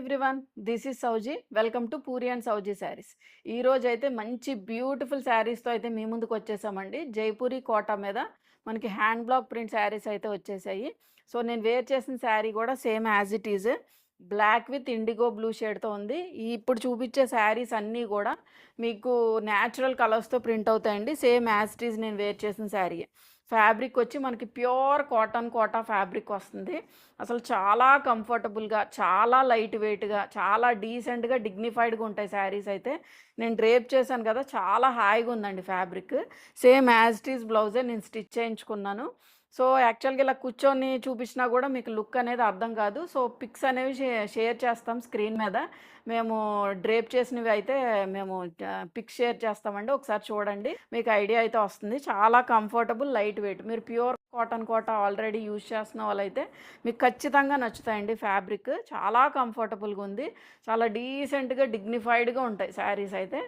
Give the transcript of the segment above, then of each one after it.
Everyone, this is Sowji. Welcome to Puri and Sowji saris. ఈ రోజు అయితే మంచి బ్యూటిఫుల్ శారీస్తో అయితే మీ ముందుకు వచ్చేసామండి. జైపూరి కోటా మీద మనకి హ్యాండ్ బ్లాక్ ప్రింట్ శారీస్ అయితే వచ్చేసాయి. సో నేను వేర్ చేసిన శారీ కూడా same as it is black with indigo blue షేడ్తో ఉంది. ఇప్పుడు చూపించే శారీస్ అన్నీ కూడా మీకు న్యాచురల్ కలర్స్తో ప్రింట్ అవుతాయండి. సేమ్ యాజ్ ఇట్ ఈజ్ నేను వేర్ చేసిన శారీ. ఫ్యాబ్రిక్ వచ్చి మనకి ప్యూర్ కాటన్ కోటా ఫ్యాబ్రిక్ వస్తుంది. అసలు చాలా కంఫర్టబుల్గా, చాలా లైట్ వెయిట్గా, చాలా డీసెంట్గా, డిగ్నిఫైడ్గా ఉంటాయి శారీస్ అయితే. నేను డ్రేప్ చేశాను కదా, చాలా హాయిగా ఉందండి fabric. Same as it is బ్లౌజే నేను స్టిచ్ చేయించుకున్నాను. సో యాక్చువల్గా ఇలా కూర్చొని చూపించినా కూడా మీకు లుక్ అనేది అర్థం కాదు. సో పిక్స్ అనేవి షేర్ చేస్తాం స్క్రీన్ మీద. మేము డ్రేప్ చేసినవి అయితే మేము పిక్స్ షేర్ చేస్తామండి. ఒకసారి చూడండి, మీకు ఐడియా అయితే వస్తుంది. చాలా కంఫర్టబుల్, లైట్ వెయిట్. మీరు ప్యూర్ కాటన్ కోట ఆల్రెడీ యూజ్ చేస్తున్న వాళ్ళైతే మీకు ఖచ్చితంగా నచ్చుతాయండి. ఫ్యాబ్రిక్ చాలా కంఫర్టబుల్గా ఉంది. చాలా డీసెంట్గా, డిగ్నిఫైడ్గా ఉంటాయి శారీస్ అయితే.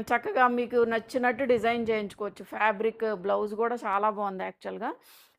చక్కగా మీకు నచ్చినట్టు డిజైన్ చేయించుకోవచ్చు. ఫ్యాబ్రిక్ బ్లౌజ్ కూడా చాలా బాగుంది యాక్చువల్గా.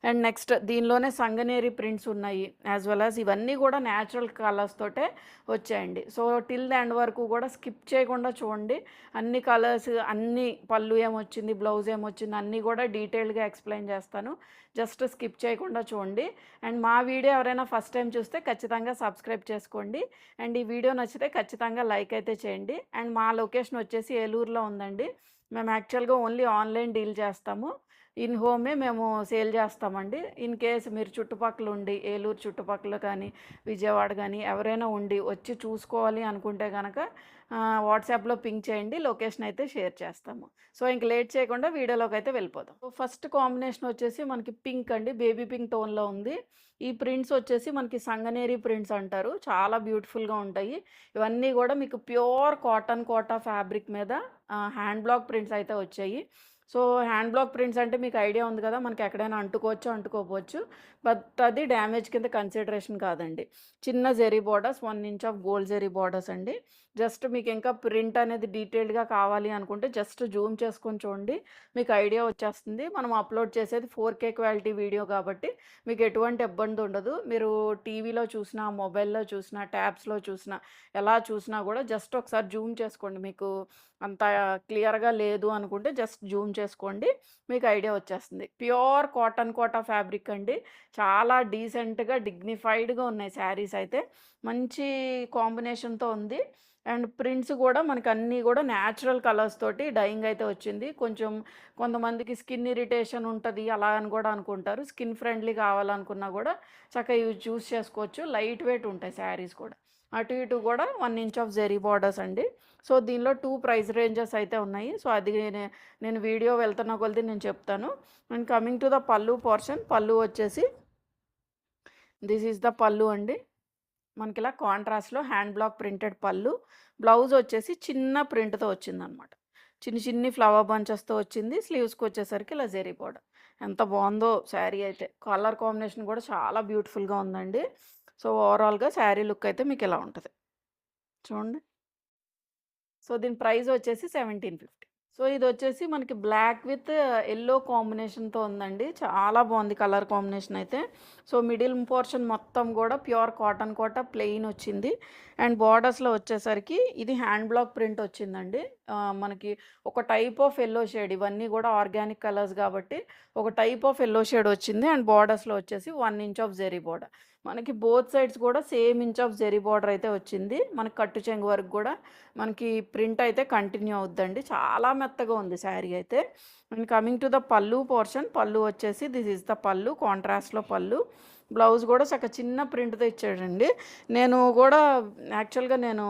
అండ్ నెక్స్ట్ దీనిలోనే సంగనేరి ప్రింట్స్ ఉన్నాయి, యాజ్ వెల్ యాజ్ ఇవన్నీ కూడా న్యాచురల్ కలర్స్ తోటే వచ్చాయండి. సో టిల్ ద ఎండ్ వరకు కూడా స్కిప్ చేయకుండా చూడండి. అన్ని కలర్స్, అన్ని పళ్ళు ఏమొచ్చింది, బ్లౌజ్ ఏమొచ్చింది, అన్నీ కూడా డీటెయిల్డ్గా ఎక్స్ప్లెయిన్ చేస్తాను. జస్ట్ స్కిప్ చేయకుండా చూడండి. అండ్ మా వీడియో ఎవరైనా ఫస్ట్ టైం చూస్తే ఖచ్చితంగా సబ్స్క్రైబ్ చేసుకోండి. అండ్ ఈ వీడియో నచ్చితే ఖచ్చితంగా లైక్ అయితే చేయండి. అండ్ మా లొకేషన్ వచ్చేసి ఏలూరులో ఉందండి. మేము యాక్చువల్గా ఓన్లీ ఆన్లైన్ డీల్ చేస్తాము. ఇన్ హోమే మేము సేల్ చేస్తామండి. ఇన్ కేస్ మీరు చుట్టుపక్కల ఉండి, ఏలూరు చుట్టుపక్కల కానీ, విజయవాడ కానీ ఎవరైనా ఉండి వచ్చి చూసుకోవాలి అనుకుంటే కనుక వాట్సాప్లో పింక్ చేయండి, లొకేషన్ అయితే షేర్ చేస్తాము. సో ఇంక లేట్ చేయకుండా వీడియోలోకి అయితే వెళ్ళిపోదాం. ఫస్ట్ కాంబినేషన్ వచ్చేసి మనకి పింక్ అండి, బేబీ పింక్ టోన్లో ఉంది. ఈ ప్రింట్స్ వచ్చేసి మనకి సంగనేరి ప్రింట్స్ అంటారు. చాలా బ్యూటిఫుల్గా ఉంటాయి. ఇవన్నీ కూడా మీకు ప్యూర్ కాటన్ కోటా ఫ్యాబ్రిక్ మీద హ్యాండ్ బ్లాక్ ప్రింట్స్ అయితే వచ్చాయి. సో హ్యాండ్ బ్లాక్ ప్రింట్స్ అంటే మీకు ఐడియా ఉంది కదా, మనకి ఎక్కడైనా అంటుకోవచ్చు, అంటుకోపోవచ్చు. బట్ అది డ్యామేజ్ కింద కన్సిడరేషన్ కాదండి. చిన్న zari borders, 1 inch of gold zari borders అండి. జస్ట్ మీకు ఇంకా ప్రింట్ అనేది డీటెయిల్డ్గా కావాలి అనుకుంటే జస్ట్ జూమ్ చేసుకొని చూడండి, మీకు ఐడియా వచ్చేస్తుంది. మనం అప్లోడ్ చేసేది 4K క్వాలిటీ వీడియో కాబట్టి మీకు ఎటువంటి ఇబ్బంది ఉండదు. మీరు టీవీలో చూసినా, మొబైల్లో చూసినా, ట్యాబ్స్లో చూసినా, ఎలా చూసినా కూడా జస్ట్ ఒకసారి జూమ్ చేసుకోండి. మీకు అంత క్లియర్గా లేదు అనుకుంటే జస్ట్ జూమ్ చేసుకోండి, మీకు ఐడియా వచ్చేస్తుంది. ప్యూర్ కాటన్ కోటా ఫ్యాబ్రిక్ అండి. చాలా డీసెంట్గా, డిగ్నిఫైడ్గా ఉన్నాయి శారీస్ అయితే. మంచి కాంబినేషన్తో ఉంది. అండ్ ప్రింట్స్ కూడా మనకి అన్నీ కూడా న్యాచురల్ కలర్స్ తోటి డైయింగ్ అయితే వచ్చింది. కొంతమందికి స్కిన్ ఇరిటేషన్ ఉంటుంది అలా అని కూడా అనుకుంటారు. స్కిన్ ఫ్రెండ్లీ కావాలనుకున్నా కూడా చక్కగా ఇవి చూస్ చేసుకోవచ్చు. లైట్ వెయిట్ ఉంటాయి శారీస్ కూడా. అటు ఇటు కూడా 1 ఇంచ్ ఆఫ్ జెరీ బార్డర్స్ అండి. సో దీనిలో 2 ప్రైస్ రేంజెస్ అయితే ఉన్నాయి. సో అది నేను వీడియో వెళ్తున్న కొలది నేను చెప్తాను. And coming to the pallu portion, pallu వచ్చేసి దిస్ ఈజ్ ద పళ్ళు అండి. మనకి ఇలా కాంట్రాస్ట్లో hand block printed pallu. Blouse వచ్చేసి చిన్న ప్రింట్తో వచ్చిందనమాట. చిన్ని ఫ్లవర్ బంచెస్తో వచ్చింది. స్లీవ్స్కి వచ్చేసరికి ఇలా జెరీ బార్డర్. ఎంత బాగుందో శారీ అయితే. కలర్ కాంబినేషన్ కూడా చాలా బ్యూటిఫుల్గా ఉందండి. సో ఓవరాల్గా శారీ లుక్ అయితే మీకు ఇలా ఉంటుంది చూడండి. సో దీని ప్రైస్ వచ్చేసి 1750. సో ఇది వచ్చేసి మనకి బ్లాక్ విత్ ఎల్లో కాంబినేషన్తో ఉందండి. చాలా బాగుంది కలర్ కాంబినేషన్ అయితే. సో మిడిల్ పోర్షన్ మొత్తం కూడా ప్యూర్ కాటన్ కోట ప్లెయిన్ వచ్చింది. అండ్ బార్డర్స్లో వచ్చేసరికి ఇది హ్యాండ్ బ్లాక్ ప్రింట్ వచ్చిందండి. మనకి ఒక టైప్ ఆఫ్ ఎల్లో షేడ్, ఇవన్నీ కూడా ఆర్గానిక్ కలర్స్ కాబట్టి ఒక టైప్ ఆఫ్ ఎల్లో షేడ్ వచ్చింది. అండ్ బార్డర్స్లో వచ్చేసి 1 ఇంచ్ ఆఫ్ జెరీ బార్డర్. మనకి బోత్ సైడ్స్ కూడా same inch of zari border అయితే వచ్చింది. మనకి కట్టు చెంగు వరకు కూడా మనకి ప్రింట్ అయితే కంటిన్యూ అవుద్దండి. చాలా మెత్తగా ఉంది శారీ అయితే. And coming to the pallu portion, pallu వచ్చేసి దిస్ ఈజ్ ద పళ్ళు, కాంట్రాస్ట్లో పళ్ళు. బ్లౌజ్ కూడా చిన్న ప్రింట్తో ఇచ్చాడండి. నేను కూడా యాక్చువల్గా నేను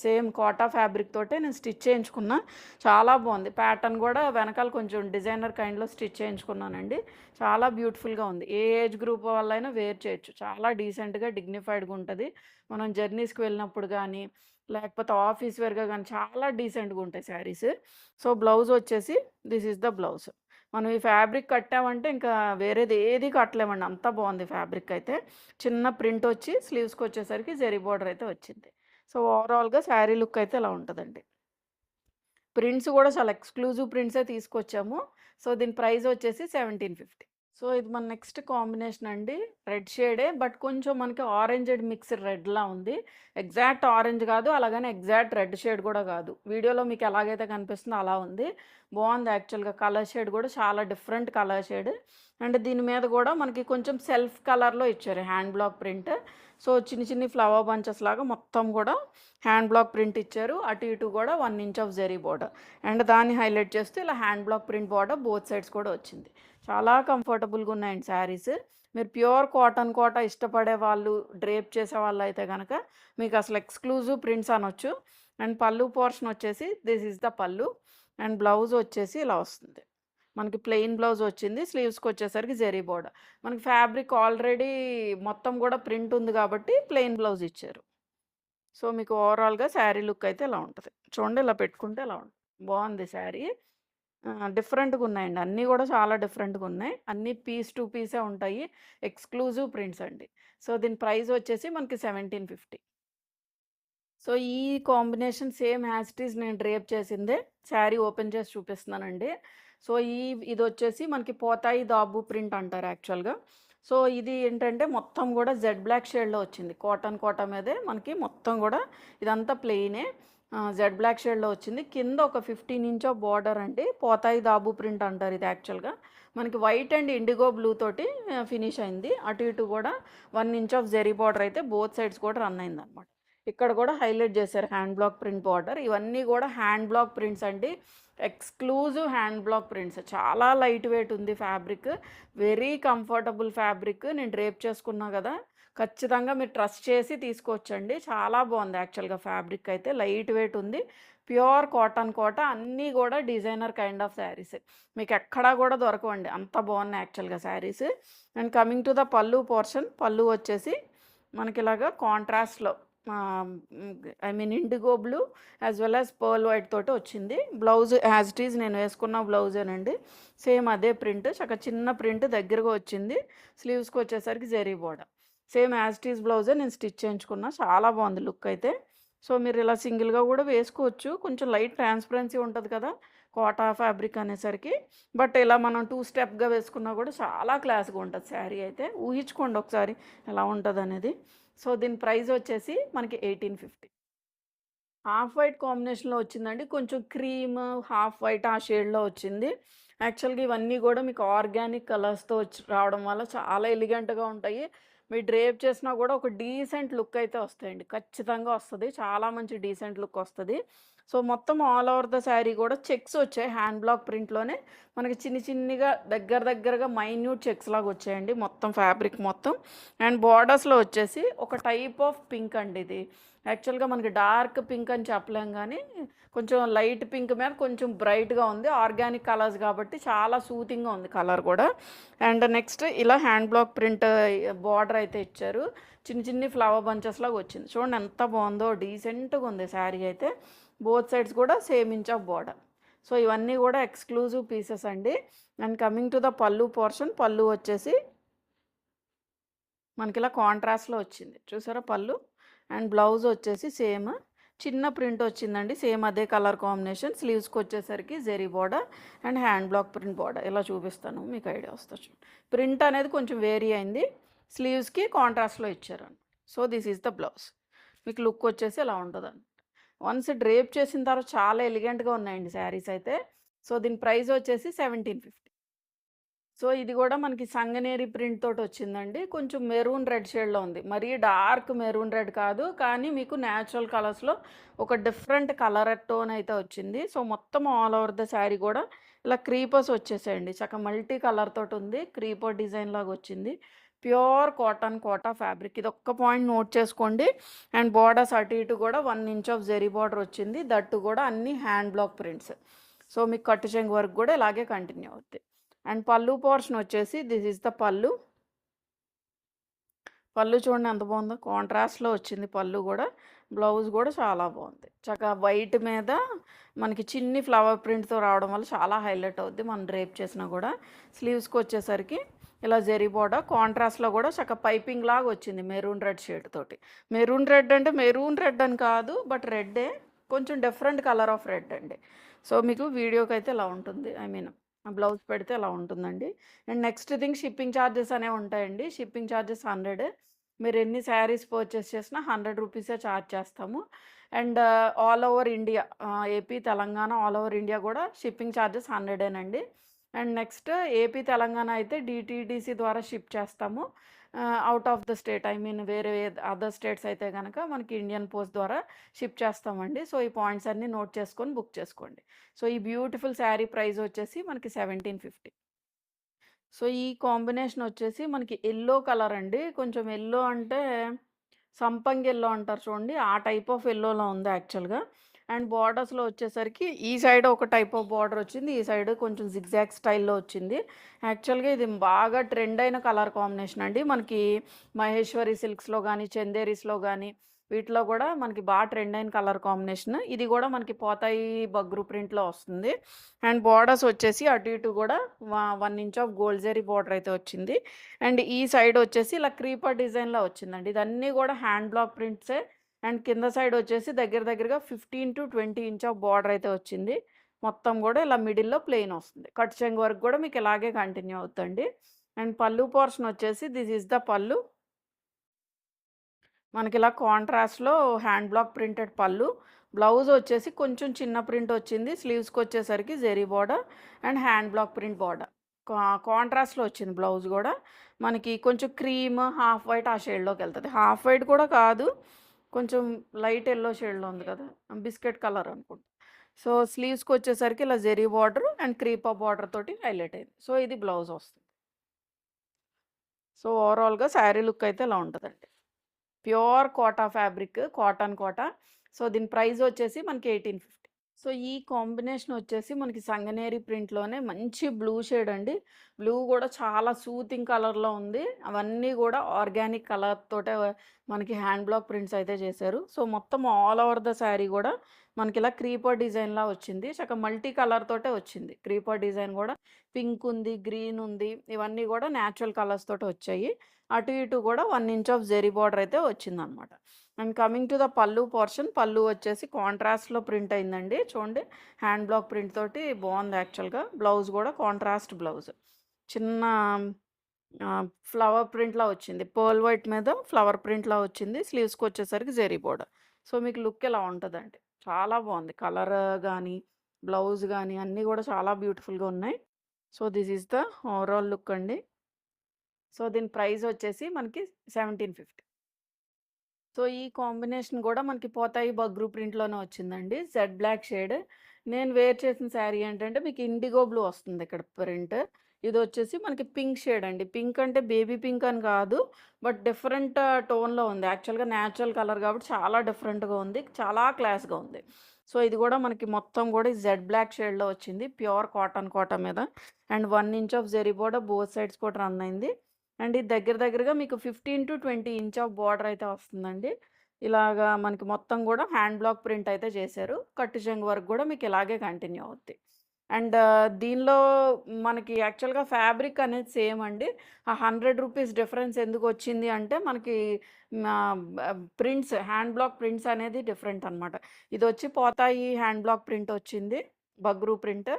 సేమ్ కోటా ఫ్యాబ్రిక్ తోటే నేను స్టిచ్ చేయించుకున్నా. చాలా బాగుంది. ప్యాటర్న్ కూడా వెనకాల కొంచెం డిజైనర్ కైండ్లో స్టిచ్ చేయించుకున్నానండి. చాలా బ్యూటిఫుల్గా ఉంది. ఏ ఏజ్ గ్రూప్ వాళ్ళైనా వేర్ చేయొచ్చు. చాలా డీసెంట్గా, డిగ్నిఫైడ్గా ఉంటుంది. మనం జర్నీస్కి వెళ్ళినప్పుడు కానీ, లేకపోతే ఆఫీస్ వేర్గా కానీ చాలా డీసెంట్గా ఉంటాయి శారీస్. సో బ్లౌజ్ వచ్చేసి దిస్ ఈజ్ ద బ్లౌజ్. మనం ఈ ఫ్యాబ్రిక్ కట్టామంటే ఇంకా వేరేది ఏది కట్టలేమండి, అంత బాగుంది ఫ్యాబ్రిక్ అయితే. చిన్న ప్రింట్ వచ్చి స్లీవ్స్కి వచ్చేసరికి జెరీ బార్డర్ అయితే వచ్చింది. సో ఓవరాల్గా శారీ లుక్ అయితే ఇలా ఉంటుందండి. ప్రింట్స్ కూడా చాలా ఎక్స్క్లూజివ్ ప్రింట్సే తీసుకొచ్చాము. సో దీని ప్రైస్ వచ్చేసి 1750. సో ఇది మన నెక్స్ట్ కాంబినేషన్ అండి. రెడ్ షేడే బట్ కొంచెం మనకి ఆరెంజ్డ్ మిక్స్డ్ రెడ్‌లా ఉంది. ఎగ్జాక్ట్ ఆరెంజ్ కాదు. అలాగని ఎగ్జాక్ట్ రెడ్ షేడ్ కూడా కాదు. వీడియోలో మీకు ఎలాగైతే కనిపిస్తుందో అలా ఉంది. బాగుంది యాక్చువల్‌గా. కలర్ షేడ్ కూడా చాలా డిఫరెంట్ కలర్ షేడ్. అండ్ దీని మీద కూడా మనకి కొంచెం సెల్ఫ్ కలర్‌లో ఇచ్చారు హ్యాండ్ బ్లాక్ ప్రింట్. సో చిన్ని చిన్ని ఫ్లవర్ బంచెస్ లాగా మొత్తం కూడా హ్యాండ్ బ్లాక్ ప్రింట్ ఇచ్చారు. అటు ఇటు కూడా 1 inch of zari border. And దాన్ని హైలైట్ చేస్తూ ఇలా hand block print border both sides కూడా వచ్చింది. చాలా కంఫర్టబుల్గా ఉన్నాయండి శారీస్. మీరు ప్యూర్ కాటన్ కోట ఇష్టపడే వాళ్ళు, డ్రేప్ చేసే వాళ్ళు అయితే కనుక మీకు అసలు ఎక్స్క్లూజివ్ ప్రింట్స్ అనొచ్చు. అండ్ పళ్ళు పోర్షన్ వచ్చేసి దిస్ ఈజ్ ద పళ్ళు. అండ్ బ్లౌజ్ వచ్చేసి ఇలా వస్తుంది. మనకి ప్లెయిన్ బ్లౌజ్ వచ్చింది. స్లీవ్స్కి వచ్చేసరికి జరీ బోర్డర్. మనకి ఫ్యాబ్రిక్ ఆల్రెడీ మొత్తం కూడా ప్రింట్ ఉంది కాబట్టి ప్లెయిన్ బ్లౌజ్ ఇచ్చారు. సో మీకు ఓవరాల్గా శారీ లుక్ అయితే ఇలా ఉంటుంది. చూడండి, ఇలా పెట్టుకుంటే ఇలా ఉంటుంది. బాగుంది శారీ. డిఫరెంట్‌గా ఉన్నాయండి. అన్నీ కూడా చాలా డిఫరెంట్‌గా ఉన్నాయి. అన్నీ పీస్ టు పీసే ఉంటాయి. ఎక్స్‌క్లూజివ్ ప్రింట్స్ అండి. సో దీని ప్రైస్ వచ్చేసి మనకి 1750. సో ఈ combination same as it is నేను డ్రేప్ చేసిందే. శారీ ఓపెన్ చేసి చూపిస్తున్నానండి. సో ఇదొచ్చేసి మనకి పోతాయి దాబు ప్రింట్ అంటారు యాక్చువల్‌గా. సో ఇది ఏంటంటే మొత్తం కూడా జెడ్ బ్లాక్ షేడ్‌లో వచ్చింది. కాటన్ కోట మీదే మనకి మొత్తం కూడా ఇదంతా ప్లెయినే. జెడ్ బ్లాక్ షేడ్‌లో వచ్చింది. కింద ఒక 15 ఇంచ్ ఆఫ్ బార్డర్ అండి. పోతాయి దాబు ప్రింట్ అంటారు ఇది యాక్చువల్‌గా. మనకి వైట్ అండ్ ఇండిగో బ్లూ తోటి ఫినిష్ అయింది. అటు ఇటు కూడా 1 ఇంచ్ ఆఫ్ జెరీ బార్డర్ అయితే బోత్ సైడ్స్ కూడా రన్ అయిందనమాట. ఇక్కడ కూడా హైలైట్ చేశారు హ్యాండ్ బ్లాక్ ప్రింట్ బార్డర్. ఇవన్నీ కూడా హ్యాండ్ బ్లాక్ ప్రింట్స్ అండి. Exclusive hand block prints. చాలా లైట్ వెయిట్ ఉంది ఫ్యాబ్రిక్. Very comfortable fabric. నేను డ్రేప్ చేసుకున్నా కదా, ఖచ్చితంగా మీరు ట్రస్ట్ చేసి తీసుకోవచ్చండి. చాలా బాగుంది యాక్చువల్గా ఫ్యాబ్రిక్ అయితే. లైట్ వెయిట్ ఉంది. ప్యూర్ కాటన్ కోట. అన్నీ కూడా డిజైనర్ కైండ్ ఆఫ్ శారీస్. మీకు ఎక్కడా కూడా దొరకవండి, అంత బాగున్నాయి యాక్చువల్గా saris. And coming to the pallu portion. Pallu వచ్చేసి మనకి ఇలాగా కాంట్రాస్ట్లో I mean IndiGo blue as well as pearl white తోటి వచ్చింది. బ్లౌజ్ యాజ్ ఇట్ ఈజ్ నేను వేసుకున్న బ్లౌజేనండి. సేమ్ అదే ప్రింట్. చక్కగా చిన్న ప్రింట్ దగ్గరగా వచ్చింది. స్లీవ్స్కి వచ్చేసరికి zari border. Same as it is బ్లౌజే నేను స్టిచ్ చేయించుకున్నా. చాలా బాగుంది లుక్ అయితే. సో మీరు ఇలా సింగిల్గా కూడా వేసుకోవచ్చు. కొంచెం లైట్ ట్రాన్స్పరెన్సీ ఉంటుంది కదా కోటా ఫ్యాబ్రిక్ అనేసరికి. బట్ ఇలా మనం 2 స్టెప్గా వేసుకున్నా కూడా చాలా క్లాస్గా ఉంటుంది శారీ అయితే. ఊహించుకోండి ఒకసారి ఎలా ఉంటుంది అనేది. సో దీని ప్రైస్ వచ్చేసి మనకి 1850. హాఫ్ వైట్ కాంబినేషన్లో వచ్చిందండి. కొంచెం క్రీమ్, హాఫ్ వైట్ ఆ షేడ్లో వచ్చింది. యాక్చువల్గా ఇవన్నీ కూడా మీకు ఆర్గానిక్ కలర్స్తో వచ్చి రావడం వల్ల చాలా ఎలిగెంట్గా ఉంటాయి. మీరు డ్రేప్ చేసినా కూడా ఒక డీసెంట్ లుక్ అయితే వస్తాయండి. ఖచ్చితంగా వస్తుంది. చాలా మంచి డీసెంట్ లుక్ వస్తుంది. సో మొత్తం ఆల్ ఓవర్ ద శారీ కూడా చెక్స్ వచ్చాయి. హ్యాండ్ బ్లాక్ ప్రింట్లోనే మనకి చిన్నగా దగ్గరగా మైన్యూట్ చెక్స్ లాగా వచ్చాయండి మొత్తం ఫ్యాబ్రిక్ మొత్తం. అండ్ బార్డర్స్లో వచ్చేసి ఒక టైప్ ఆఫ్ పింక్ అండి ఇది. యాక్చువల్గా మనకి డార్క్ పింక్ అని చెప్పలేం కానీ కొంచెం లైట్ పింక్ మీద కొంచెం బ్రైట్గా ఉంది. ఆర్గానిక్ కలర్స్ కాబట్టి చాలా సూతింగ్గా ఉంది కలర్ కూడా. అండ్ నెక్స్ట్ ఇలా హ్యాండ్ బ్లాక్ ప్రింట్ బార్డర్ అయితే ఇచ్చారు. చిన్ని ఫ్లవర్ బంచెస్ లాగా వచ్చింది. చూడండి ఎంత బాగుందో, డీసెంట్గా ఉంది శారీ అయితే. బోత్ సైడ్స్ కూడా same inch of border. So ఇవన్నీ కూడా ఎక్స్క్లూజివ్ పీసెస్ అండి. And coming to the pallu portion. Pallu వచ్చేసి మనకి ఇలా కాంట్రాస్ట్లో వచ్చింది చూసారా పళ్ళు. అండ్ బ్లౌజ్ వచ్చేసి సేమ్ చిన్న ప్రింట్ వచ్చిందండి. సేమ్ అదే కలర్ కాంబినేషన్. స్లీవ్స్కి వచ్చేసరికి zari border and hand block print border. ఇలా చూపిస్తాను మీకు ఐడియా వస్తుంది. ప్రింట్ అనేది కొంచెం వేరీ అయింది. స్లీవ్స్కి కాంట్రాస్ట్లో ఇచ్చారు. So this is the blouse. మీకు లుక్ వచ్చేసి ఇలా ఉంటుంది. వన్స్ డ్రేప్ చేసిన తర్వాత చాలా ఎలిగెంట్గా ఉన్నాయండి శారీస్ అయితే. సో దీని ప్రైస్ వచ్చేసి 1750. సో ఇది కూడా మనకి సంగనేరి ప్రింట్ తోటి వచ్చిందండి. కొంచెం మెరూన్ రెడ్ షేడ్లో ఉంది. మరీ డార్క్ మెరూన్ రెడ్ కాదు, కానీ మీకు న్యాచురల్ కలర్స్లో ఒక డిఫరెంట్ కలర్ టోన్ అయితే వచ్చింది. సో మొత్తం ఆల్ ఓవర్ ద శారీ కూడా ఇలా క్రీపర్స్ వచ్చేసాయండి. చక్కగా మల్టీ కలర్ తోటి ఉంది. క్రీపర్ డిజైన్ లాగా వచ్చింది. Pure cotton Kota fabric. ఇది ఒక్క పాయింట్ నోట్ చేసుకోండి. అండ్ బార్డర్స్ అటు ఇటు కూడా 1 ఇంచ్ ఆఫ్ జెరీ బార్డర్ వచ్చింది. దట్టు కూడా అన్ని హ్యాండ్ బ్లాక్ ప్రింట్స్. సో మీకు కట్టు చెంగు వరకు కూడా ఇలాగే కంటిన్యూ అవుతాయి. అండ్ పళ్ళు పోర్షన్ వచ్చేసి దిస్ ఈజ్ ద పళ్ళు. పళ్ళు చూడండి ఎంత బాగుందో, కాంట్రాస్ట్లో వచ్చింది పళ్ళు కూడా. బ్లౌజ్ కూడా చాలా బాగుంది. చక్కగా వైట్ మీద మనకి చిన్ని ఫ్లవర్ ప్రింట్తో రావడం వల్ల చాలా హైలైట్ అవుద్ది మనం డ్రేప్ చేసినా కూడా. స్లీవ్స్కి వచ్చేసరికి ఇలా జెరీ బోర్డర్. కాంట్రాస్ట్లో కూడా చక్కగా పైపింగ్ లాగా వచ్చింది మెరూన్ రెడ్ షేడ్ తోటి. మెరూన్ రెడ్ అంటే మెరూన్ రెడ్ అని కాదు, బట్ రెడ్డే, కొంచెం డిఫరెంట్ కలర్ ఆఫ్ రెడ్ అండి. సో మీకు వీడియోకి అయితే ఇలా ఉంటుంది. ఐ మీన్ బ్లౌజ్ పెడితే ఇలా ఉంటుందండి. And next thing shipping charges అనేవి ఉంటాయండి. Shipping charges 100. మీరు ఎన్ని శారీస్ పర్చేస్ చేసినా 100 రూపీసే ఛార్జ్ చేస్తాము. And all over India, AP, Telangana all over India కూడా shipping charges 100 and next AP, Telangana అయితే DTDC ద్వారా షిప్ చేస్తాము. Out of the state, I mean వేరే అదర్ స్టేట్స్ అయితే కనుక మనకి ఇండియన్ పోస్ట్ ద్వారా షిప్ చేస్తామండి. సో ఈ పాయింట్స్ అన్నీ నోట్ చేసుకొని బుక్ చేసుకోండి. సో ఈ బ్యూటిఫుల్ శారీ ప్రైస్ వచ్చేసి మనకి 1750. సో ఈ కాంబినేషన్ వచ్చేసి మనకి ఎల్లో కలర్ అండి. కొంచెం ఎల్లో అంటే సంపంగి ఎల్లో అంటారు చూడండి, ఆ టైప్ ఆఫ్ ఎల్లోలో ఉంది యాక్చువల్గా. అండ్ బార్డర్స్లో వచ్చేసరికి ఈ సైడ్ ఒక టైప్ ఆఫ్ బార్డర్ వచ్చింది, ఈ సైడ్ కొంచెం జిగ్జాగ్ స్టైల్లో వచ్చింది. యాక్చువల్గా ఇది బాగా ట్రెండ్ అయిన కలర్ కాంబినేషన్ అండి. మనకి మహేశ్వరి సిల్క్స్లో కానీ, చందేరీస్లో కానీ వీటిలో కూడా మనకి బాగా ట్రెండ్ అయిన కలర్ కాంబినేషన్. ఇది కూడా మనకి పోతాయి బగ్రు ప్రింట్లో వస్తుంది. అండ్ బార్డర్స్ వచ్చేసి అటు ఇటు కూడా 1 inch of gold zari border అయితే వచ్చింది. అండ్ ఈ సైడ్ వచ్చేసి ఇలా క్రీపర్ డిజైన్లో వచ్చిందండి. ఇదన్నీ కూడా హ్యాండ్ బ్లాక్ ప్రింట్సే. అండ్ కింద సైడ్ వచ్చేసి దగ్గరగా 15 to 20 ఇంచ్ ఆఫ్ బార్డర్ అయితే వచ్చింది. మొత్తం కూడా ఇలా మిడిల్లో ప్లెయిన్ వస్తుంది. కట్ చెంగు వరకు కూడా మీకు ఇలాగే కంటిన్యూ అవుతుంది. అండ్ పళ్ళు పోర్షన్ వచ్చేసి దిస్ ఈజ్ ద పళ్ళు. మనకి ఇలా కాంట్రాస్ట్‌లో hand block printed pallu. Blouse వచ్చేసి కొంచెం చిన్న ప్రింట్ వచ్చింది. స్లీవ్స్‌కి వచ్చేసరికి zari border and hand block print border. కాంట్రాస్ట్‌లో వచ్చింది బ్లౌజ్ కూడా. మనకి కొంచెం క్రీమ్, హాఫ్ వైట్ ఆ షేడ్‌లోకి వెళ్తది. హాఫ్ వైట్ కూడా కాదు, కొంచెం లైట్ యెల్లో షేడ్‌లో ఉంది కదా, బిస్కెట్ కలర్ అనుకుంటా. సో స్లీవ్స్‌కి వచ్చేసరికి ఇలా zari border and creeper border తోటి హైలైట్ అయింది. సో ఇది బ్లౌజ్ వస్తుంది. సో ఓవరాల్‌గా శారీ లుక్ అయితే ఇలా ఉంటదండి. Pure Kota fabric, cotton Kota. So దీని ప్రైస్ వచ్చేసి మనకి 1850. సో ఈ కాంబినేషన్ వచ్చేసి మనకి సంగనేరి ప్రింట్లోనే మంచి బ్లూ షేడ్ అండి. బ్లూ కూడా చాలా సూతింగ్ కలర్లో ఉంది. అవన్నీ కూడా ఆర్గానిక్ కలర్ తోటే మనకి హ్యాండ్ బ్లాక్ ప్రింట్స్ అయితే చేశారు. సో మొత్తం ఆల్ ఓవర్ ద శారీ కూడా మనకి ఇలా క్రీపర్ డిజైన్లా వచ్చింది. చక్కగా మల్టీ కలర్ తోటే వచ్చింది. క్రీపర్ డిజైన్ కూడా పింక్ ఉంది, గ్రీన్ ఉంది, ఇవన్నీ కూడా న్యాచురల్ కలర్స్ తోటి వచ్చాయి. అటు ఇటు కూడా 1 ఇంచ్ ఆఫ్ జెరీ బార్డర్ అయితే వచ్చిందనమాట. And coming to the pallu portion, pallu వచ్చేసి కాంట్రాస్ట్లో ప్రింట్ అయిందండి. చూడండి, హ్యాండ్ బ్లాక్ ప్రింట్ తోటి బాగుంది యాక్చువల్గా. బ్లౌజ్ కూడా కాంట్రాస్ట్ బ్లౌజ్, చిన్న ఫ్లవర్ ప్రింట్లా వచ్చింది. పర్ల్ వైట్ మీద ఫ్లవర్ ప్రింట్లా వచ్చింది. స్లీవ్స్కి వచ్చేసరికి జెరీ బోర్డర్. సో మీకు లుక్ ఇలా ఉంటుందండి. చాలా బాగుంది. కలర్ కానీ బ్లౌజ్ కానీ అన్నీ కూడా చాలా బ్యూటిఫుల్గా ఉన్నాయి. So this is the overall look అండి. సో దీని ప్రైస్ వచ్చేసి మనకి 1750. సో ఈ కాంబినేషన్ కూడా మనకి పోతాయి బగ్రూ ప్రింట్లోనే వచ్చిందండి. Jade black shade. నేను వేర్ చేసిన శారీ ఏంటంటే మీకు ఇండిగో బ్లూ వస్తుంది ఇక్కడ ప్రింట్. ఇది వచ్చేసి మనకి పింక్ షేడ్ అండి. పింక్ అంటే బేబీ పింక్ అని కాదు, బట్ డిఫరెంట్ టోన్లో ఉంది. యాక్చువల్గా న్యాచురల్ కలర్ కాబట్టి చాలా డిఫరెంట్గా ఉంది, చాలా క్లాస్గా ఉంది. సో ఇది కూడా మనకి మొత్తం కూడా జెడ్ బ్లాక్ షేడ్లో వచ్చింది. ప్యూర్ కాటన్ కోటా మీద. And 1 inch of zari border both sides కూడా రన్ అయింది. అండ్ ఇది దగ్గరగా మీకు 15 to 20 ఇంచ్ ఆఫ్ బార్డర్ అయితే వస్తుందండి. ఇలాగా మనకి మొత్తం కూడా హ్యాండ్ బ్లాక్ ప్రింట్ అయితే చేశారు. కట్టు చెంగు వరకు కూడా మీకు ఇలాగే కంటిన్యూ అవుద్ది. అండ్ దీనిలో మనకి యాక్చువల్గా ఫ్యాబ్రిక్ అనేది సేమ్ అండి. ఆ 100 రూపీస్ డిఫరెన్స్ ఎందుకు వచ్చింది అంటే మనకి ప్రింట్స్, హ్యాండ్ బ్లాక్ ప్రింట్స్ అనేది డిఫరెంట్ అనమాట. ఇది వచ్చి పోతాయి హ్యాండ్ బ్లాక్ ప్రింట్ వచ్చింది, బగ్రూ ప్రింట్.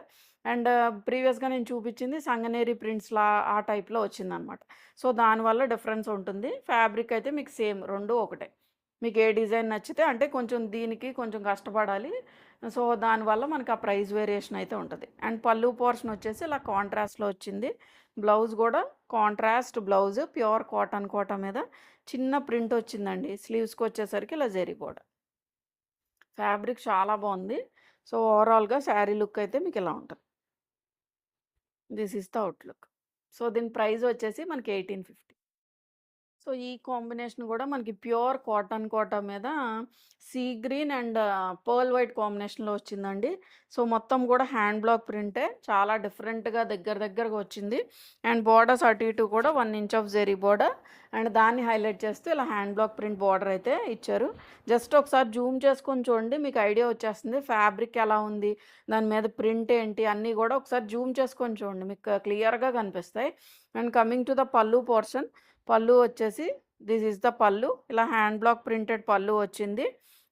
అండ్ ప్రీవియస్‌గా నేను చూపించింది సంగనేరి ప్రింట్స్‌లా ఆ టైప్‌లో వచ్చిందనమాట. సో దానివల్ల డిఫరెన్స్ ఉంటుంది. ఫ్యాబ్రిక్ అయితే మీకు సేమ్, 2 ఒకటే. మీకు ఏ డిజైన్ నచ్చితే, అంటే కొంచెం దీనికి కొంచెం కష్టపడాలి. సో దానివల్ల మనకు ఆ ప్రైస్ వేరియేషన్ అయితే ఉంటది. అండ్ పళ్ళు పోర్షన్ వచ్చేసి ఇలా కాంట్రాస్ట్‌లో వచ్చింది. బ్లౌజ్ కూడా contrast blouse, pure cotton Kota మీద చిన్న ప్రింట్ వచ్చిందండి. స్లీవ్స్‌కి వచ్చేసరికి ఇలా జెరీ బోర్డర్. ఫ్యాబ్రిక్ చాలా బాగుంది. సో ఓవరాల్‌గా శారీ లుక్ అయితే మీకు ఇలా ఉంటది. This is the outlook. So దీని ప్రైస్ వచ్చేసి మనకి 1850. సో ఈ కాంబినేషన్ కూడా మనకి ప్యూర్ కాటన్ కోటా మీద sea green and pearl white కాంబినేషన్‌లో వచ్చిందండి. సో మొత్తం కూడా హ్యాండ్ బ్లాక్ ప్రింటే. చాలా డిఫరెంట్‌గా దగ్గరగా వచ్చింది. అండ్ బోర్డర్స్ అటు ఇటు కూడా 1 inch of zari border. And దాన్ని హైలైట్ చేస్తూ ఇలా హ్యాండ్ బ్లాక్ ప్రింట్ బోర్డర్ అయితే ఇచ్చారు. జస్ట్ ఒకసారి జూమ్ చేసుకొని చూడండి, మీకు ఐడియా వచ్చేస్తుంది ఫ్యాబ్రిక్ ఎలా ఉంది, దాని మీద ప్రింట్ ఏంటి అన్నీ కూడా ఒకసారి జూమ్ చేసుకొని చూడండి, మీకు క్లియర్‌గా కనిపిస్తాయి. And coming to the pallu portion, pallu వచ్చేసి దిస్ ఈజ్ ద పళ్ళు. ఇలా హ్యాండ్ బ్లాక్ ప్రింటెడ్ పళ్ళు వచ్చింది.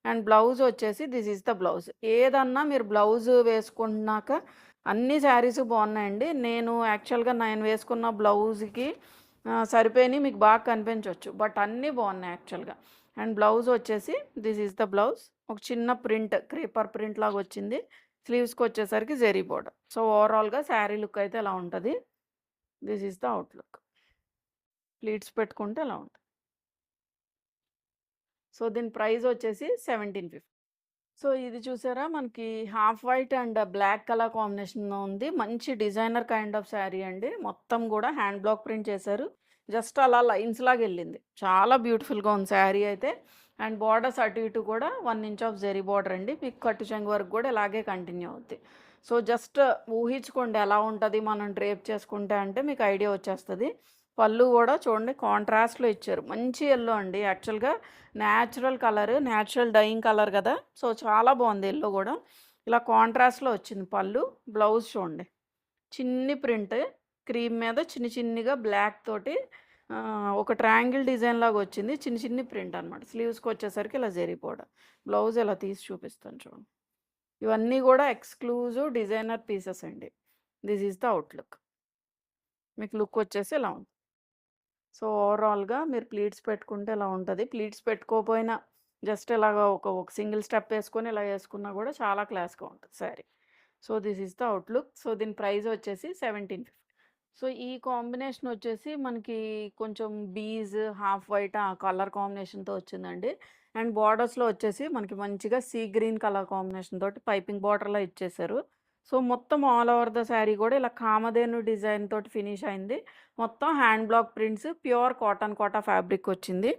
అండ్ బ్లౌజ్ వచ్చేసి దిస్ ఈజ్ ద బ్లౌజ్. ఏదన్నా మీరు బ్లౌజ్ వేసుకున్నాక అన్ని శారీస్ బాగున్నాయండి. నేను యాక్చువల్‌గా నేను వేసుకున్న బ్లౌజ్‌కి సరిపోయినయి మీకు బాగా కనిపించొచ్చు. బట్ అన్నీ బాగున్నాయి యాక్చువల్‌గా. అండ్ బ్లౌజ్ వచ్చేసి దిస్ ఈస్ ద బ్లౌజ్. ఒక చిన్న ప్రింట్ క్రీపర్ ప్రింట్ లాగా వచ్చింది. స్లీవ్స్‌కి వచ్చేసరికి జెరీ బోర్డర్. సో, ఓవరాల్‌గా శారీ లుక్ అయితే ఇలా ఉంటది. This is the outlook. Pleats పెట్టుకుంటే ఇలా ఉంటది. సో, దీని ప్రైస్ వచ్చేసి 1750. సో, ఇది చూసారా మనకి half white and black colour కాంబినేషన్‌లో ఉంది. మంచి డిజైనర్ కైండ్ ఆఫ్ శారీ అండి. మొత్తం గూడా హ్యాండ్ బ్లాక్ ప్రింట్ చేశారు. జస్ట్ అలా లైన్స్ లాగెళ్ళింది. చాలా బ్యూటిఫుల్‌గా ఉంది శారీ అయితే. అండ్ బోర్డర్స్ అటు ఇటు కూడా 1 ఇంచ్ ఆఫ్ జరీ బోర్డర్ అండి. మీకు కట్టు చెంగు వరకు కూడా ఇలాగే కంటిన్యూ అవుద్ది. సో, జస్ట్ ఊహించుకోండి ఎలా ఉంటది మనం డ్రేప్ చేసుకుంటే అంటే మీకు ఐడియా వచ్చేస్తది. పళ్ళు గూడా చూడండి కాంట్రాస్ట్‌లో ఇచ్చారు. మంచి యెల్లో అండి. యాక్చువల్‌గా natural colour, natural dyeing colour గదా! సో, చాలా బావుంది యెల్లో గూడా. ఇలా కాంట్రాస్ట్‌లో వచ్చింది పళ్ళు. బ్లౌజ్ చూడండి. చిన్ని ప్రింట్ క్రీమ్ మీద చిన్ని చిన్నిగా బ్లాక్ తోటి ఒక ట్రయాంగిల్ డిజైన్ లాగా వచ్చింది. చిన్ని చిన్ని ప్రింట్ అనమాట. స్లీవ్స్‌కొచ్చేసరికి ఇలా జరీ బోర్డర్. బ్లౌజ్ ఇలా తీసి చూపిస్తాను చూడండి. ఇవన్నీ గూడా ఎక్స్‌క్లూజివ్ డిజైనర్ పీసెస్ అండి. This is the outlook. మీకు లుక్ వచ్చేసి ఇలా ఉంది. సో, ఓవరాల్‌గా మీరు ప్లీట్స్ పెట్టుకుంటే ఇలా ఉంటది. ప్లీట్స్ పెట్టుకోపోయినా జస్ట్ ఇలాగ ఒక సింగిల్ స్టెప్ ఏసుకొని ఇలా ఏసుకున్నా గూడా చాలా క్లాస్‌గా ఉంటది sari. So, this is the outlook. So, దీని ప్రైస్ వచ్చేసి 1750. సో, ఈ కాంబినేషన్ వచ్చేసి మనకి కొంచెం బీజ్, హాఫ్ వైట్ ఆ కలర్ కాంబినేషన్‌తో వచ్చిందండి. అండ్ బోర్డర్స్‌లో వచ్చేసి మనకి మంచిగా సీ గ్రీన్ కలర్ కాంబినేషన్ తోటి పైపింగ్ బోర్డర్‌లా ఇచ్చేశారు. సో, మొత్తం ఆల్ ఓవర్ ద శారీ గూడా ఇలా కామధేను డిజైన్ తోటి ఫినిష్ అయింది. మొత్తం hand block prints pure cotton Kota fabric వచ్చింది.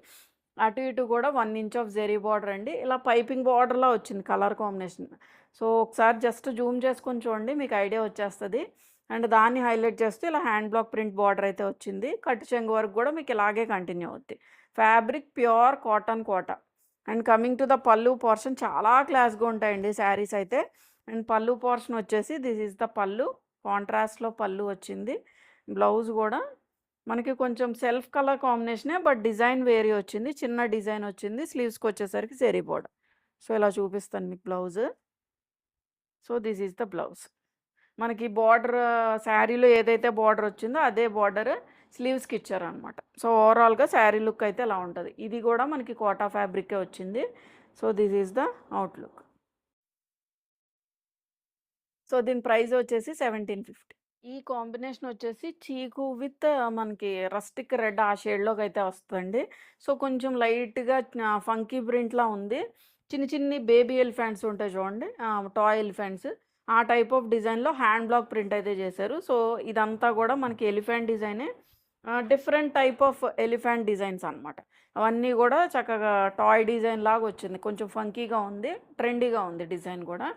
అటు ఇటు కూడా 1 ఇంచ్ ఆఫ్ జెరీ బార్డర్ అండి. ఇలా పైపింగ్ బార్డర్‌లా వచ్చింది కలర్ కాంబినేషన్. సో, ఒకసారి జస్ట్ జూమ్ చేసుకొని చూడండి మీకు ఐడియా వచ్చేస్తది. అండ్ దాన్ని హైలైట్ చేస్తూ ఇలా హ్యాండ్ బ్లాక్ ప్రింట్ బార్డర్ అయితే వచ్చింది. కట్టు చెంగు వరకు కూడా మీకు ఇలాగే కంటిన్యూ అవుద్ది. Fabric pure cotton Kota. And coming to the pallu portion చాలా క్లాస్‌గా ఉంటాయండి శారీస్ అయితే. అండ్ పల్లు పోర్షన్ వచ్చేసి దిస్ ఈస్ ద పల్లు. కాంట్రాస్ట్‌లో పల్లు వచ్చింది. బ్లౌజ్ గూడా మనకి కొంచెం సెల్ఫ్ కలర్ కాంబినేషనే బట్ డిజైన్ వేరీ వచ్చింది. చిన్న డిజైన్ వచ్చింది. స్లీవ్స్‌కొచ్చేసరికి జెరీ బోర్డర్. సో, ఇలా చూపిస్తాను మీకు blouse. So, this is the blouse. మనకి బార్డర్ శారీలో ఏదైతే బార్డర్ వచ్చిందో అదే బార్డర్ స్లీవ్స్‌కి ఇచ్చారనమాట. సో, ఓవరాల్‌గా శారీ లుక్ అయితే ఇలా ఉంటది. ఇది గూడా మనకి కోటా ఫ్యాబ్రికే వచ్చింది. So, this is the outlook. So, దీని ప్రైస్ వచ్చేసి 1750. ఈ కాంబినేషన్ వచ్చేసి చీకు విత్ మనకి రస్టిక్ రెడ్ ఆ షేడ్‌లోకైతే వస్తదండి. సో, కొంచెం లైట్‌గా ఫంకీ ప్రింట్‌లా ఉంది. చిన్ని చిన్ని బేబీ ఎలిఫెంట్స్ ఉంటాయి చూడండి. Toy elephants. ఆ టైప్ ఆఫ్ డిజైన్‌లో హ్యాండ్ బ్లాక్ ప్రింట్ అయితే చేశారు. సో, ఇదంతా గూడా మనకి ఎలిఫెంట్ డిజైనే. Different type of elephant designs అనమాట. అవన్నీ గూడా చక్కగా టాయ్ డిజైన్ లాగా వచ్చింది. కొంచెం ఫంకీగా ఉంది. ట్రెండీగా ఉంది డిజైన్ గూడా.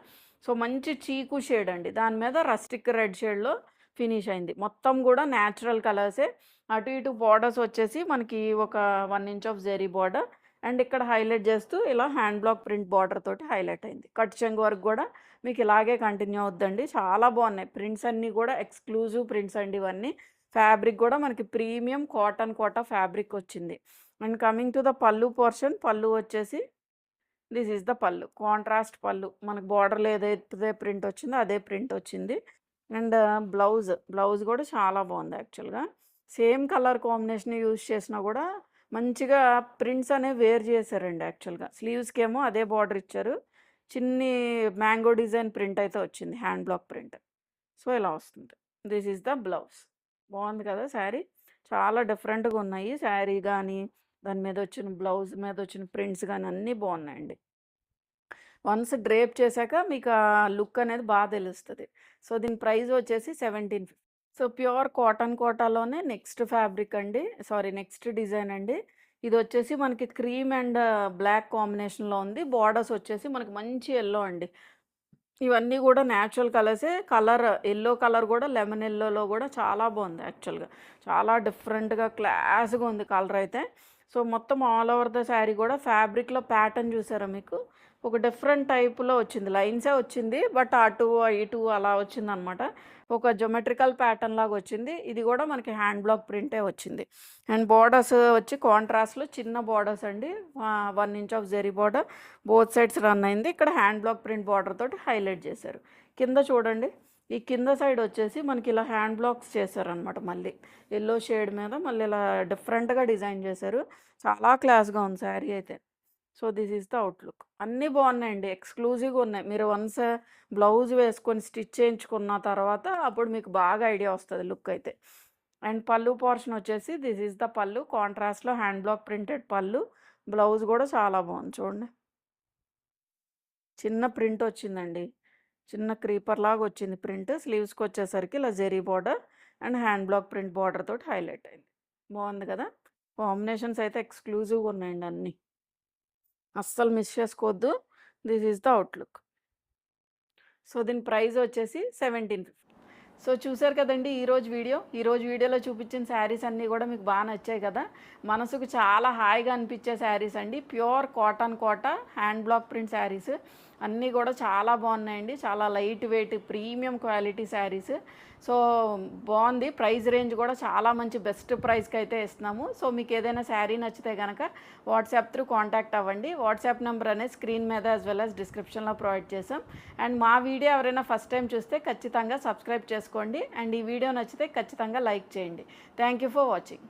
సో, మంచి చీకు షేడ్ అండి. దాని మీద రస్టిక్ రెడ్ షేడ్‌లో ఫినిష్ అయింది. మొత్తం గూడా న్యాచురల్ కలర్సే. అటు ఇటు బోర్డర్స్ వచ్చేసి మనకి ఒక 1 inch of zari border. And ఇక్కడ హైలైట్ చేస్తూ ఇలా హ్యాండ్ బ్లాక్ ప్రింట్ బోర్డర్ తోటి హైలైట్ అయింది. కట్ చెంగు వరకు గూడా మీకు ఇలాగే కంటిన్యూ అవుద్దండి. చాలా బాగున్నాయి. ప్రింట్స్ అన్నీ గూడా ఎక్స్‌క్లూజివ్ ప్రింట్స్ అండి ఇవన్నీ. ఫ్యాబ్రిక్ గూడా మనకి ప్రీమియం కాటన్ కోటా ఫ్యాబ్రిక్ వచ్చింది. And coming to the pallu portion. పల్లు వచ్చేసి దిస్ ఈస్ ద పల్లు. కాంట్రాస్ట్ పల్లు. మనకు బోర్డర్‌లో ఏదైతే ప్రింట్ వచ్చిందో అదే ప్రింట్ వచ్చింది. అండ్ బ్లౌజ్ గూడా చాలా బావుంది యాక్చువల్‌గా. సేమ్ కలర్ కాంబినేషన్ యూజ్ చేసినా గూడా మంచిగా ప్రింట్స్ అనేవి వేరు చేశారండి యాక్చువల్‌గా. స్లీవ్స్‌కేమో అదే బోర్డర్ ఇచ్చారు. చిన్ని మ్యాంగో డిజైన్ ప్రింట్ అయితే వచ్చింది. Hand block print. సో, ఇలా వస్తుంది. This is the blouse. బావుంది కదా శారీ. చాలా డిఫరెంట్‌గా ఉన్నాయి. శారీ గానీ, దాని మీద వచ్చిన బ్లౌజ్ మీద వచ్చిన ప్రింట్స్ గానీ అన్నీ బావున్నాయండి. వన్స్ డ్రేప్ చేశాక మీకు ఆ లుక్ అనేది తెలుస్తది. సో, దీని ప్రైస్ వచ్చేసి 1750. సో, ప్యూర్ కాటన్ కోటాలోనే నెక్స్ట్ ఫ్యాబ్రిక్ అండి. సారీ నెక్స్ట్ డిజైన్ అండి. ఇదొచ్చేసి మనకి క్రీమ్ అండ్ బ్లాక్ కాంబినేషన్‌లో ఉంది. బోర్డర్స్ వచ్చేసి మనకి మంచి యెల్లో అండి. ఇవన్నీ గూడా న్యాచురల్ కలర్సే. యెల్లో కలర్ గూడా లెమన్ యెల్లోలో గూడా చాలా బావుంది యాక్చువల్‌గా. చాలా డిఫరెంట్‌గా క్లాస్‌గా ఉంది కలరైతే. సో, మొత్తం ఆల్ ఓవర్ ద శారీ గూడా ఫ్యాబ్రిక్‌లో ప్యాటర్న్ చూసారా మీకు? ఒక డిఫరెంట్ టైప్‌లో వచ్చింది. లైన్సే వచ్చింది. బట్ అటు, ఇటు అలా వచ్చిందనమాట. ఒక జియోమెట్రికల్ ప్యాటర్న్ లాగా వచ్చింది. ఇది గూడా మనకి హ్యాండ్ బ్లాక్ ప్రింటే వచ్చింది. అండ్ బోర్డర్స్ వచ్చి కాంట్రాస్ట్‌లో చిన్న బోర్డర్స్ అండి. 1 inch of zari border. Both sides run అయింది. ఇక్కడ హ్యాండ్ బ్లాక్ ప్రింట్ బార్డర్ తోటి హైలైట్ చేశారు. కింద చూడండి ఈ కింద సైడ్ వచ్చేసి మనకి ఇలా హ్యాండ్ బ్లాక్స్ చేశారనమాట. మళ్ళీ యెల్లో షేడ్ మీద మళ్ళీ ఇలా డిఫరెంట్‌గా డిజైన్ చేశారు. చాలా క్లాస్‌గా ఉంది శారీ అయితే. So, this is the outlook. అన్నీ బాగున్నాయండి. ఎక్స్‌క్లూజివ్‌గా ఉన్నాయి. మీరు వన్స్ బ్లౌజ్ వేసుకొని స్టిచ్ చేయించుకున్న తర్వాత అప్పుడు మీకు బాగా ఐడియా వస్తది లుక్ అయితే. అండ్ పళ్ళు పోర్షన్ వచ్చేసి దిస్ ఈస్ ద పళ్ళు. కాంట్రాస్ట్‌లో hand block printed pallu. Blouse కూడా చాలా బాగుంది చూడండి. చిన్న ప్రింట్ వచ్చిందండి. చిన్న క్రీపర్ లాగా వచ్చింది ప్రింట్. స్లీవ్స్‌కి వచ్చేసరికి ఇలా zari border and hand block print border తోటి హైలైట్ అయింది. బాగుంది కదా! కాంబినేషన్స్ అయితే ఎక్స్‌క్లూజివ్‌గా ఉన్నాయండి అన్నీ. అస్సలు మిస్ చేసుకోవద్దు. This is the outlook. So, దీని ప్రైస్ వచ్చేసి 1750. సో, చూసారు కదండీ ఈరోజు వీడియో. ఈరోజు వీడియోలో చూపించిన శారీస్ అన్నీ కూడా మీకు బాగా నచ్చాయి కదా! మనసుకు చాలా హాయిగా అనిపించే శారీస్ అండి. ప్యూర్ కాటన్ కోట హ్యాండ్ బ్లాక్ ప్రింట్ శారీస్. అన్నీ కూడా చాలా బాగున్నాయండి. చాలా light weight premium quality saris. So, బాగుంది. ప్రైస్ రేంజ్ కూడా చాలా మంచి బెస్ట్ ప్రైస్‌కి అయితే ఇస్తున్నాము. సో, మీకు ఏదైనా శారీ నచ్చితే గనక వాట్సాప్ త్రూ కాంటాక్ట్ అవ్వండి. వాట్సాప్ నెంబర్ అనేది స్క్రీన్ మీద యాజ్ వెల్ యాజ్ డిస్క్రిప్షన్‌లో ప్రొవైడ్ చేసాం. అండ్ మా వీడియో ఎవరైనా ఫస్ట్ టైం చూస్తే ఖచ్చితంగా సబ్స్క్రైబ్ చేసుకోండి. అండ్ ఈ వీడియో నచ్చితే ఖచ్చితంగా లైక్ చేయండి. Thank you for watching.